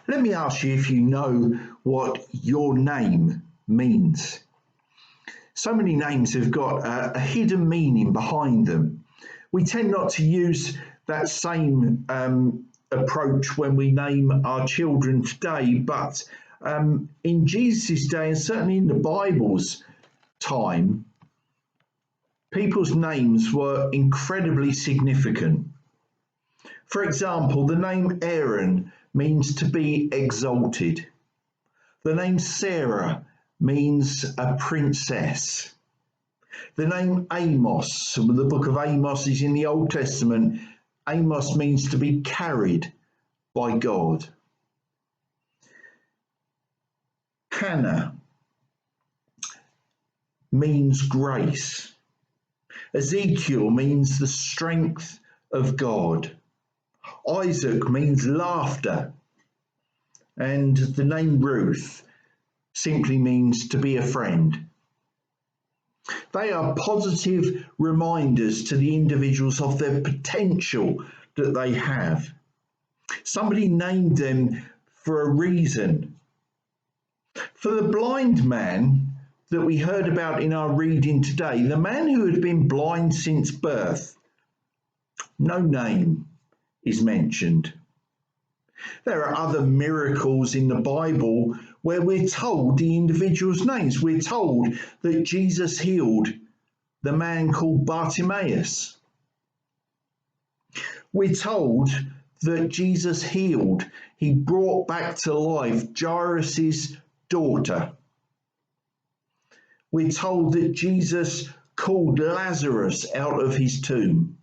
Let me ask you if you know what your name means. So many names have got a hidden meaning behind them. We tend not to use that same approach when we name our children today, but in Jesus' day, and certainly in the Bible's time, people's names were incredibly significant. For example, the name Aaron means to be exalted. The name Sarah means a princess. The name Amos, the book of Amos is in the Old Testament. Amos means to be carried by God. Hannah means grace. Ezekiel means the strength of God. Isaac means laughter. And the name Ruth simply means to be a friend. They are positive reminders to the individuals of their potential that they have. Somebody named them for a reason. For the blind man that we heard about in our reading today, the man who had been blind since birth, no name is mentioned. There are other miracles in the Bible where we're told the individuals' names. We're told that Jesus healed the man called Bartimaeus. We're told that Jesus healed, he brought back to life Jairus' daughter. We're told that Jesus called Lazarus out of his tomb.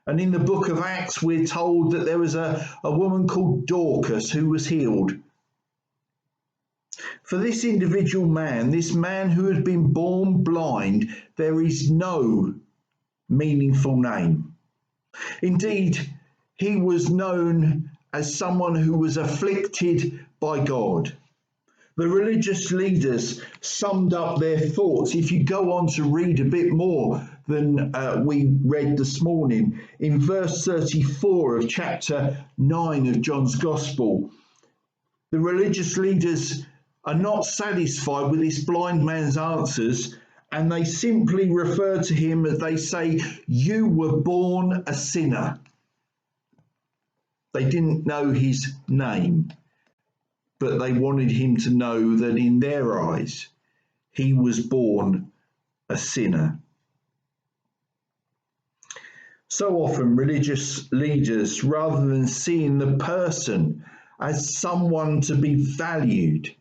And in the book of Acts, we're told that there was a woman called Dorcas who was healed. For this individual man, this man who had been born blind, there is no meaningful name. Indeed, he was known as someone who was afflicted by God. The religious leaders summed up their thoughts. If you go on to read a bit more than we read this morning, in verse 34 of chapter 9 of John's Gospel, the religious leaders are not satisfied with this blind man's answers, and they simply refer to him as they say, "You were born a sinner." They didn't know his name, but they wanted him to know that in their eyes, he was born a sinner. So often, religious leaders, rather than seeing the person as someone to be valued,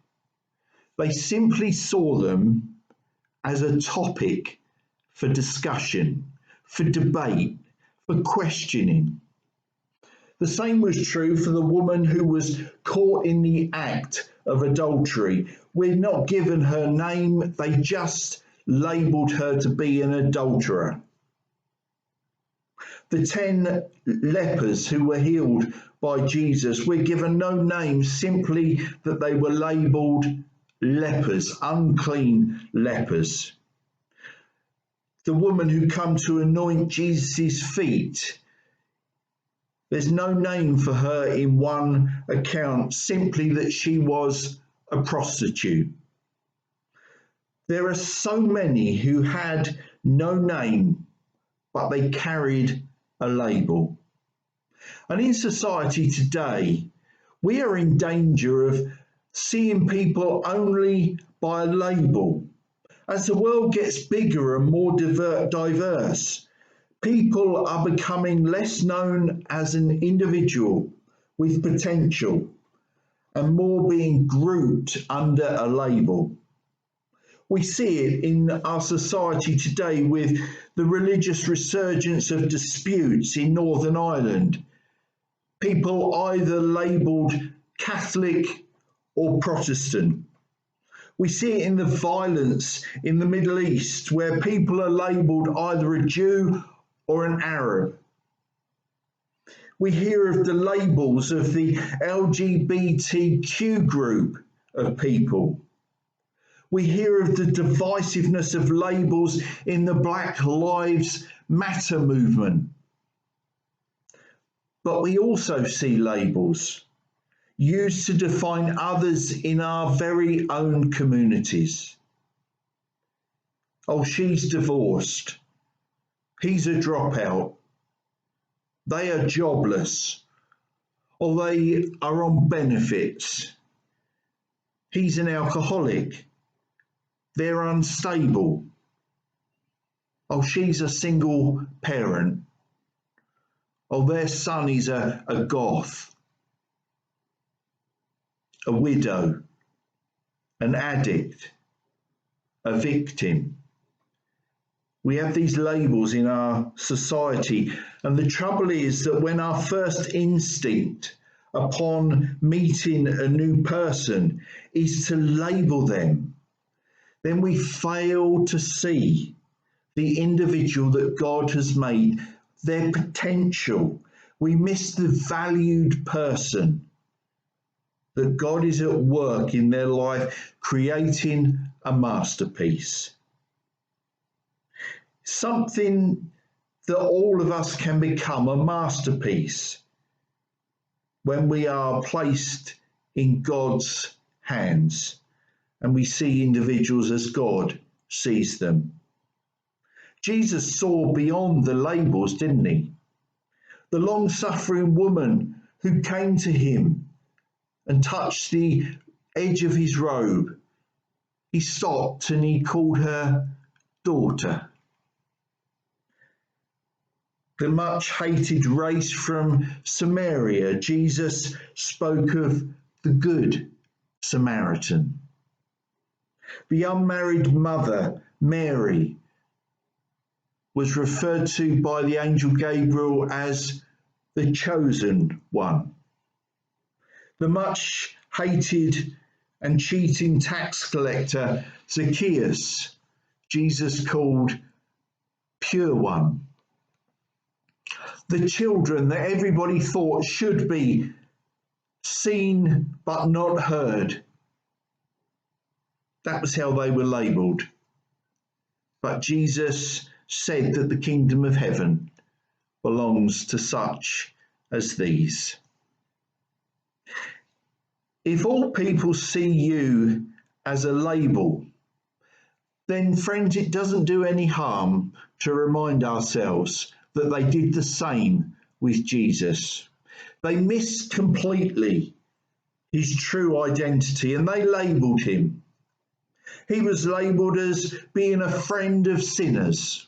they simply saw them as a topic for discussion, for debate, for questioning. The same was true for the woman who was caught in the act of adultery. We're not given her name, they just labelled her to be an adulterer. The 10 lepers who were healed by Jesus, we're given no name, simply that they were labelled lepers, unclean lepers. The woman who came to anoint Jesus' feet, there's no name for her in one account, simply that she was a prostitute. There are so many who had no name, but they carried a label. And in society today, we are in danger of seeing people only by a label. As the world gets bigger and more diverse, people are becoming less known as an individual with potential and more being grouped under a label. We see it in our society today with the religious resurgence of disputes in Northern Ireland. People either labelled Catholic or Protestant. We see it in the violence in the Middle East, where people are labelled either a Jew or an Arab. We hear of the labels of the LGBTQ group of people. We hear of the divisiveness of labels in the Black Lives Matter movement. But we also see labels. used to define others in our very own communities. Oh, she's divorced. He's a dropout. They are jobless. Or they are on benefits. He's an alcoholic. They're unstable. Oh, she's a single parent. Oh, their son is a goth, a widow, an addict, a victim. We have these labels in our society, and the trouble is that when our first instinct upon meeting a new person is to label them, then we fail to see the individual that God has made, their potential. We miss the valued person that God is at work in their life, creating a masterpiece. Something that all of us can become, a masterpiece, when we are placed in God's hands and we see individuals as God sees them. Jesus saw beyond the labels, didn't he? The long-suffering woman who came to him and touched the edge of his robe, he stopped and he called her daughter. The much hated race from Samaria, Jesus spoke of the Good Samaritan. The unmarried mother, Mary, was referred to by the angel Gabriel as the chosen one. The much hated and cheating tax collector, Zacchaeus, Jesus called pure one. The children that everybody thought should be seen but not heard. That was how they were labelled. But Jesus said that the kingdom of heaven belongs to such as these. If all people see you as a label, then friends, it doesn't do any harm to remind ourselves that they did the same with Jesus. They missed completely his true identity and they labelled him. He was labelled as being a friend of sinners,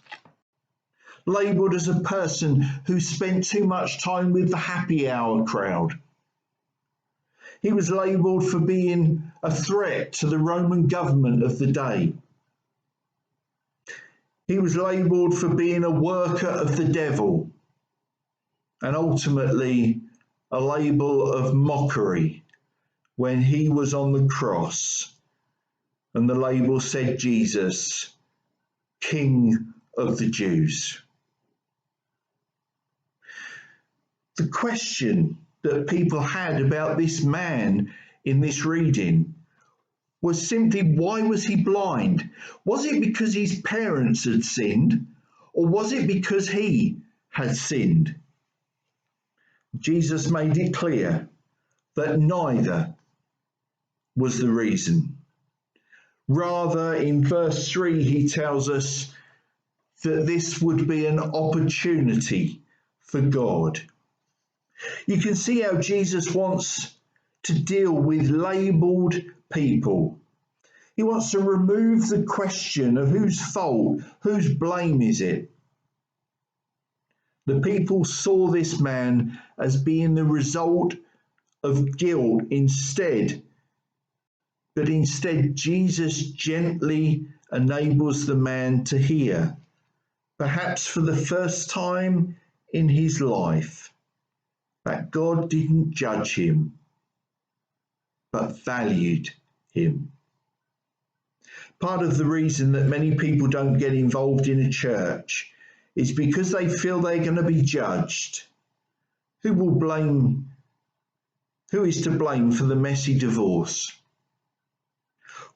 labelled as a person who spent too much time with the happy hour crowd. He was labelled for being a threat to the Roman government of the day. He was labelled for being a worker of the devil, and ultimately a label of mockery when he was on the cross and the label said Jesus, King of the Jews. The question that people had about this man in this reading was simply, why was he blind? Was it because his parents had sinned, or was it because he had sinned? Jesus made it clear that neither was the reason. Rather, in verse 3, he tells us that this would be an opportunity for God. You can see how Jesus wants to deal with labelled people. He wants to remove the question of whose fault, whose blame is it. The people saw this man as being the result of guilt but instead Jesus gently enables the man to hear, perhaps for the first time in his life, that God didn't judge him, but valued him. Part of the reason that many people don't get involved in a church is because they feel they're going to be judged. Who is to blame for the messy divorce?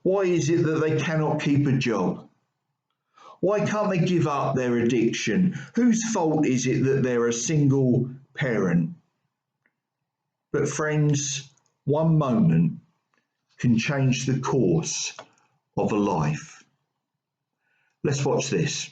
Why is it that they cannot keep a job? Why can't they give up their addiction? Whose fault is it that they're a single parent? But friends, one moment can change the course of a life. Let's watch this.